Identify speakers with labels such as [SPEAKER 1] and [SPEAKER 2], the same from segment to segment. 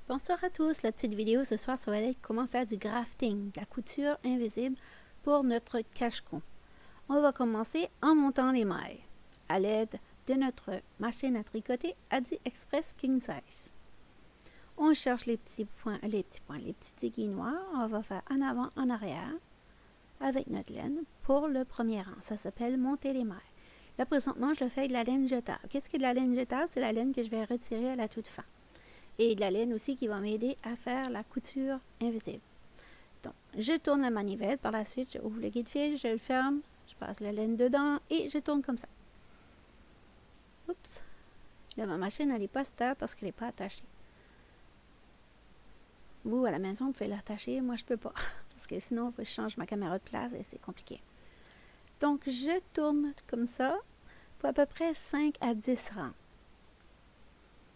[SPEAKER 1] Bonsoir à tous, la petite vidéo ce soir ça va être comment faire du grafting, de la couture invisible pour notre cache-cou. On va commencer en montant les mailles à l'aide de notre machine à tricoter AliExpress King Size. On cherche les petits petites aiguilles noires, on va faire en avant, en arrière avec notre laine pour le premier rang. Ça s'appelle monter les mailles. Là présentement je le fais avec de la laine jetable. Qu'est-ce que de la laine jetable? C'est la laine que je vais retirer à la toute fin. Et de la laine aussi qui va m'aider à faire la couture invisible. Donc, je tourne la manivelle. Par la suite, je ouvre le guide-fil, je le ferme, je passe la laine dedans et je tourne comme ça. Oups! Là, ma machine, elle n'est pas stable parce qu'elle n'est pas attachée. Vous, à la maison, vous pouvez l'attacher. Moi, je ne peux pas. Parce que sinon, il faut que je change ma caméra de place et c'est compliqué. Donc, je tourne comme ça pour à peu près 5 à 10 rangs.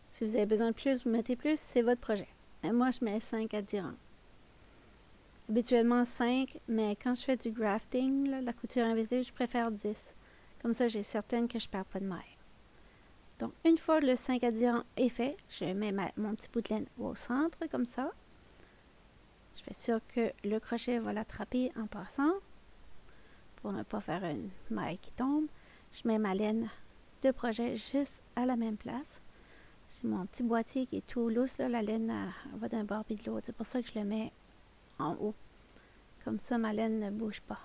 [SPEAKER 1] Si vous avez besoin de plus, vous mettez plus, c'est votre projet. Mais moi, je mets 5 à 10 rangs. Habituellement 5, mais quand je fais du grafting, là, la couture invisible, je préfère 10. Comme ça, j'ai certaine que je ne perds pas de maille. Donc, une fois le 5 à 10 rangs est fait, je mets mon petit bout de laine au centre, comme ça. Je fais sûr que le crochet va l'attraper en passant, pour ne pas faire une maille qui tombe. Je mets ma laine de projet juste à la même place. J'ai mon petit boîtier qui est tout lousse, là, la laine va d'un bord et de l'autre. C'est pour ça que je le mets en haut. Comme ça, ma laine ne bouge pas.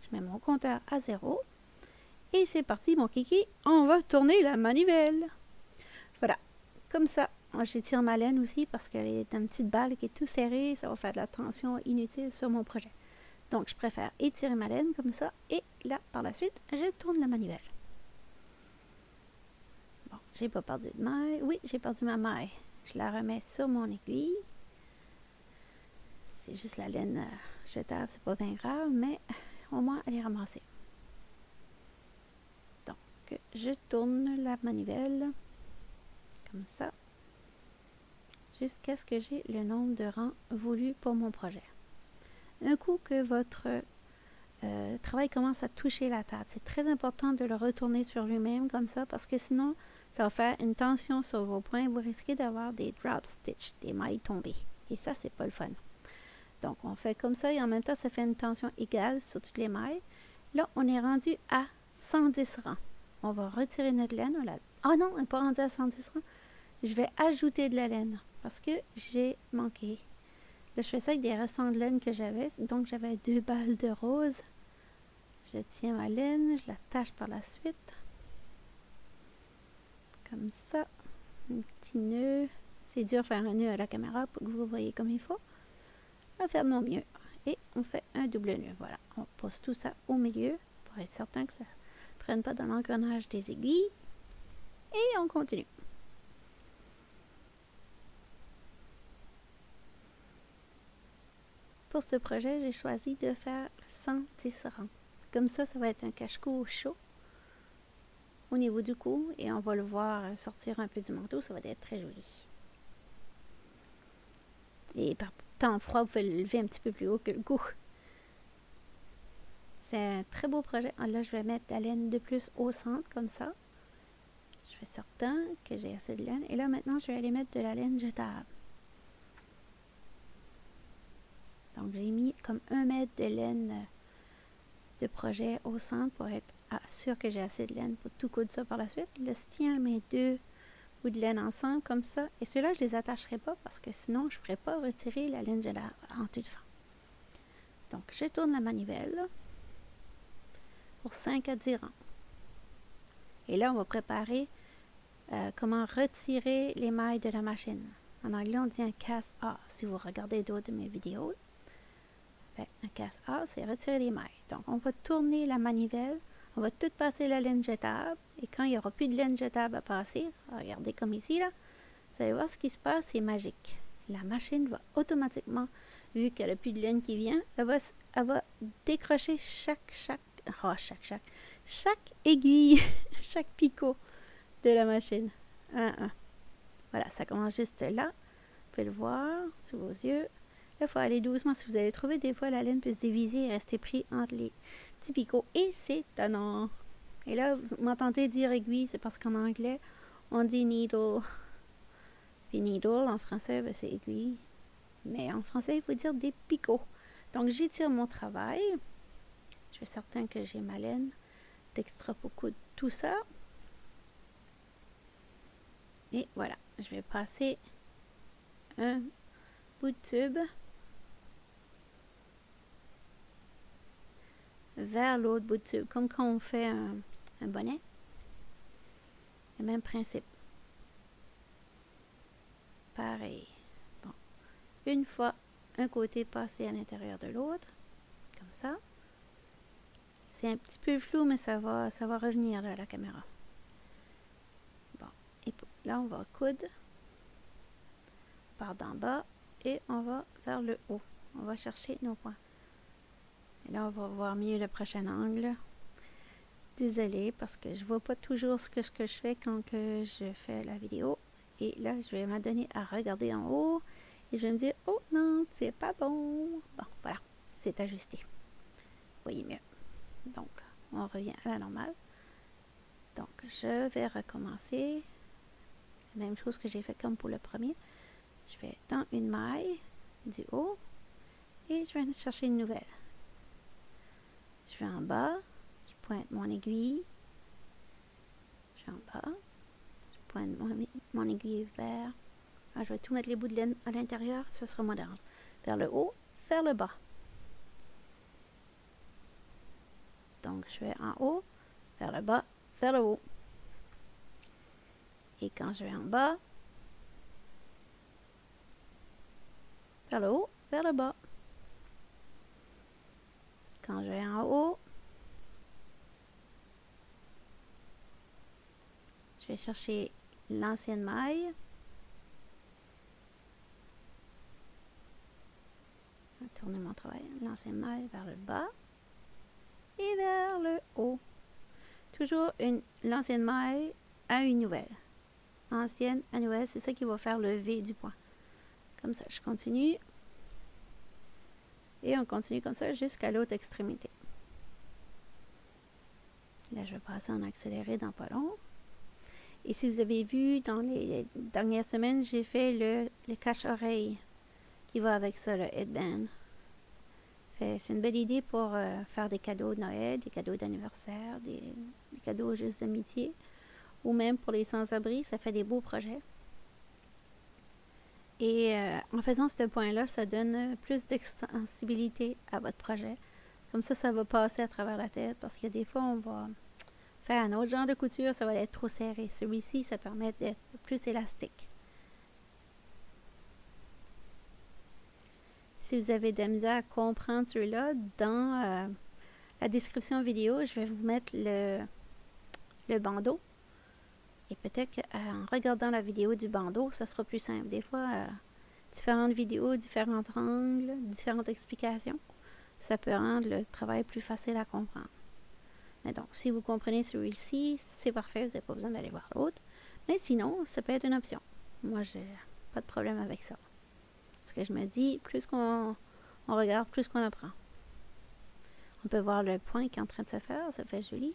[SPEAKER 1] Je mets mon compteur à 0. Et c'est parti, mon kiki. On va tourner la manivelle. Voilà. Comme ça. Moi, j'étire ma laine aussi parce qu'elle est une petite balle qui est tout serrée. Ça va faire de la tension inutile sur mon projet. Donc, je préfère étirer ma laine comme ça. Et là, par la suite, je tourne la manivelle. Bon, j'ai pas perdu de maille. Oui, j'ai perdu ma maille. Je la remets sur mon aiguille. C'est juste la laine jetable, c'est pas bien grave, mais au moins elle est ramassée. Donc, je tourne la manivelle comme ça jusqu'à ce que j'ai le nombre de rangs voulu pour mon projet. Un coup que votre travail commence à toucher la table, c'est très important de le retourner sur lui-même comme ça parce que sinon, ça va faire une tension sur vos points. Vous risquez d'avoir des drop stitch, des mailles tombées. Et ça, c'est pas le fun. Donc, on fait comme ça et en même temps, ça fait une tension égale sur toutes les mailles. Là, on est rendu à 110 rangs. On va retirer notre laine. Ah non, on n'est pas rendu à 110 rangs. Je vais ajouter de la laine parce que j'ai manqué. Là, je fais ça avec des restants de laine que j'avais. Donc, j'avais 2 balles de rose. Je tiens ma laine, je l'attache par la suite. Comme ça. Un petit nœud. C'est dur de faire un nœud à la caméra pour que vous voyez comme il faut. On va faire de mon mieux. Et on fait un double nœud. Voilà, on pose tout ça au milieu pour être certain que ça ne prenne pas dans l'engrenage des aiguilles. Et on continue. Pour ce projet, j'ai choisi de faire 110 rangs. Comme ça, ça va être un cache-cou chaud au niveau du cou et on va le voir sortir un peu du manteau. Ça va être très joli. Et par temps froid, vous pouvez le lever un petit peu plus haut que le cou. C'est un très beau projet. Là, je vais mettre la laine de plus au centre, comme ça. Je fais certain que j'ai assez de laine. Et là, maintenant, je vais aller mettre de la laine jetable. Donc, j'ai mis comme 1 mètre de laine de projet au centre pour être sûr que j'ai assez de laine pour tout coudre ça par la suite. Là, je tiens mes 2 bouts de laine ensemble, comme ça. Et ceux-là, je ne les attacherai pas parce que sinon, je ne pourrais pas retirer la laine jetable en toute fin. Donc, je tourne la manivelle pour 5 à 10 rangs. Et là, on va préparer comment retirer les mailles de la machine. En anglais, on dit un cast-off. Si vous regardez d'autres de mes vidéos, un cast-off, c'est retirer les mailles. Donc, on va tourner la manivelle. On va tout passer la laine jetable. Et quand il n'y aura plus de laine jetable à passer, regardez comme ici, là, vous allez voir ce qui se passe, c'est magique. La machine va automatiquement, vu qu'elle n'a plus de laine qui vient, elle va décrocher chaque aiguille, chaque picot de la machine. Voilà, ça commence juste là. Vous pouvez le voir sous vos yeux. Là, il faut aller doucement. Si vous allez trouver, des fois, la laine peut se diviser et rester pris entre les petits picots. Et c'est étonnant. Et là, vous m'entendez dire aiguille, c'est parce qu'en anglais, on dit needle. Puis needle, en français, ben, c'est aiguille. Mais en français, il faut dire des picots. Donc, j'étire mon travail. Je suis certain que j'ai ma laine d'extra beaucoup de tout ça. Et voilà, je vais passer un bout de tube vers l'autre bout de tube, comme quand on fait un bonnet. Le même principe. Pareil. Bon. Une fois un côté passé à l'intérieur de l'autre, comme ça. C'est un petit peu flou, mais ça va revenir là, à la caméra. Bon. Et là, on va coudre par d'en bas et on va vers le haut. On va chercher nos points. Et là, on va voir mieux le prochain angle. Désolée, parce que je ne vois pas toujours ce que je fais quand que je fais la vidéo. Et là, je vais m'adonner à regarder en haut. Et je vais me dire, oh non, c'est pas bon. Bon, voilà, c'est ajusté. Vous voyez mieux. Donc, on revient à la normale. Donc, je vais recommencer. La même chose que j'ai fait comme pour le premier. Je vais dans une maille du haut. Et je vais chercher une nouvelle. Je vais en bas. Je pointe mon aiguille. Je vais en bas. Je pointe mon aiguille vers... Ah, je vais tout mettre les bouts de laine à l'intérieur. Ce sera moderne. Vers le haut, vers le bas. Donc, je vais en haut, vers le bas, vers le haut. Et quand je vais en bas, vers le haut, vers le bas. Quand je vais en haut, je vais chercher l'ancienne maille. Je vais tourner mon travail. L'ancienne maille vers le bas et vers le haut. Toujours l'ancienne maille à une nouvelle. Ancienne à nouvelle, c'est ça qui va faire le V du point. Comme ça, je continue. Et on continue comme ça jusqu'à l'autre extrémité. Là, je vais passer en accéléré dans pas long. Et si vous avez vu, dans les dernières semaines, j'ai fait le cache-oreille qui va avec ça, le headband. C'est une belle idée pour faire des cadeaux de Noël, des cadeaux d'anniversaire, des cadeaux juste d'amitié. Ou même pour les sans-abri, ça fait des beaux projets. Et en faisant ce point-là, ça donne plus d'extensibilité à votre projet. Comme ça va passer à travers la tête parce que des fois, on va faire un autre genre de couture, ça va être trop serré. Celui-ci, ça permet d'être plus élastique. Si vous avez de la misère à comprendre celui-là, dans la description vidéo, je vais vous mettre le bandeau. Et peut-être qu'en regardant la vidéo du bandeau, ça sera plus simple. Des fois, différentes vidéos, différents angles, différentes explications, ça peut rendre le travail plus facile à comprendre. Mais donc, si vous comprenez celui-ci, c'est parfait, vous n'avez pas besoin d'aller voir l'autre. Mais sinon, ça peut être une option. Moi, j'ai pas de problème avec ça. Parce que je me dis, plus qu'on regarde, plus qu'on apprend. On peut voir le point qui est en train de se faire, ça fait joli.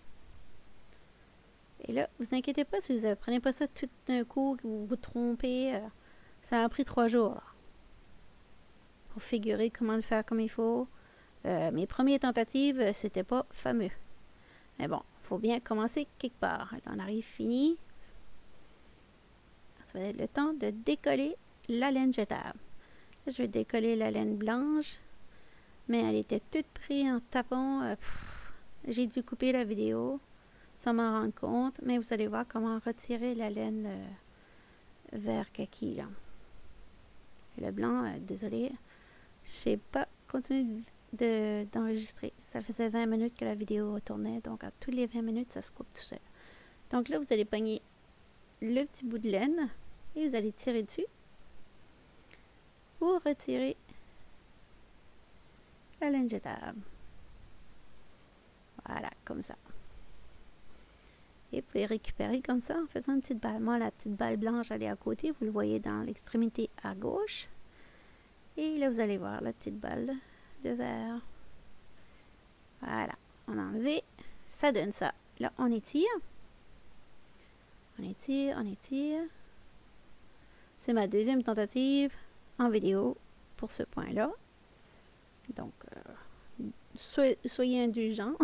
[SPEAKER 1] Et là, vous inquiétez pas si vous ne prenez pas ça tout d'un coup, que vous vous trompez. Ça a pris 3 jours là, pour figurer comment le faire comme il faut. Mes premières tentatives, c'était pas fameux. Mais bon, il faut bien commencer quelque part. Là, on arrive fini. Ça va être le temps de décoller la laine jetable. Là, je vais décoller la laine blanche. Mais elle était toute prise en tapant. J'ai dû couper la vidéo sans m'en rendre compte. Mais vous allez voir comment retirer la laine vert kaki. Là. Et le blanc, désolé, je n'ai pas continué d'enregistrer. Ça faisait 20 minutes que la vidéo tournait. Donc, à toutes les 20 minutes, ça se coupe tout seul. Donc là, vous allez pogner le petit bout de laine et vous allez tirer dessus pour retirer la laine jetable. Voilà, comme ça. Et vous pouvez récupérer comme ça en faisant une petite balle. Moi, la petite balle blanche, elle est à côté. Vous le voyez dans l'extrémité à gauche. Et là, vous allez voir la petite balle de verre. Voilà, on a enlevé. Ça donne ça. Là, on étire. On étire, on étire. C'est ma deuxième tentative en vidéo pour ce point-là. Donc, soyez indulgents.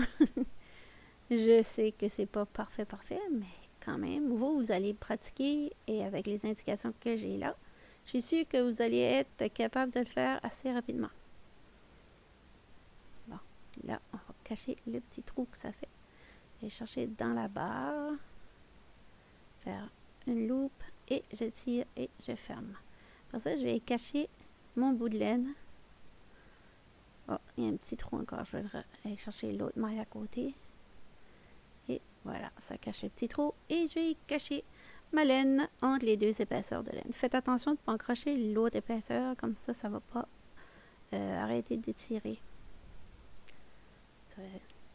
[SPEAKER 1] Je sais que c'est pas parfait, mais quand même, vous allez pratiquer et avec les indications que j'ai là, je suis sûre que vous allez être capable de le faire assez rapidement. Bon, là, on va cacher le petit trou que ça fait. Je vais chercher dans la barre, faire une loupe et je tire et je ferme. Pour ça, je vais cacher mon bout de laine. Oh, il y a un petit trou encore. Je vais aller chercher l'autre maille à côté. Et voilà, ça cache le petit trou. Et je vais cacher ma laine entre les deux épaisseurs de laine. Faites attention de ne pas encrocher l'autre épaisseur. Comme ça ne va pas arrêter d'étirer. C'est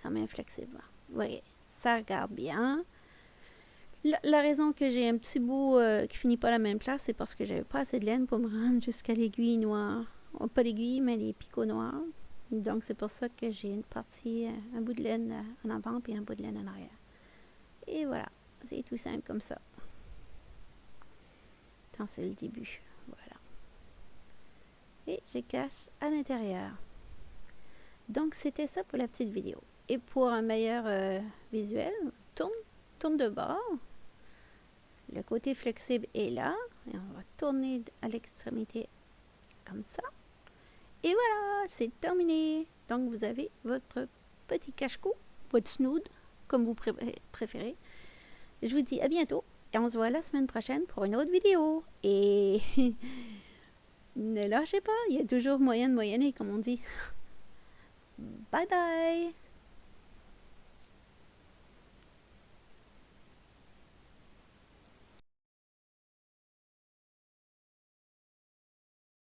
[SPEAKER 1] quand même flexible. Vous voyez, ça regarde bien. La raison que j'ai un petit bout qui finit pas à la même place, c'est parce que j'avais pas assez de laine pour me rendre jusqu'à l'aiguille noire. Oh, pas l'aiguille, mais les picots noirs. Donc, c'est pour ça que j'ai une partie, un bout de laine en avant et un bout de laine en arrière. Et voilà, c'est tout simple comme ça. Tant c'est le début. Voilà. Et je cache à l'intérieur. Donc, c'était ça pour la petite vidéo. Et pour un meilleur visuel, tourne de bord. Le côté flexible est là. Et on va tourner à l'extrémité comme ça. Et voilà, c'est terminé. Donc, vous avez votre petit cache-cou, votre snood, comme vous préférez. Je vous dis à bientôt. Et on se voit la semaine prochaine pour une autre vidéo. Et ne lâchez pas, il y a toujours moyen de moyenner, comme on dit. Bye bye!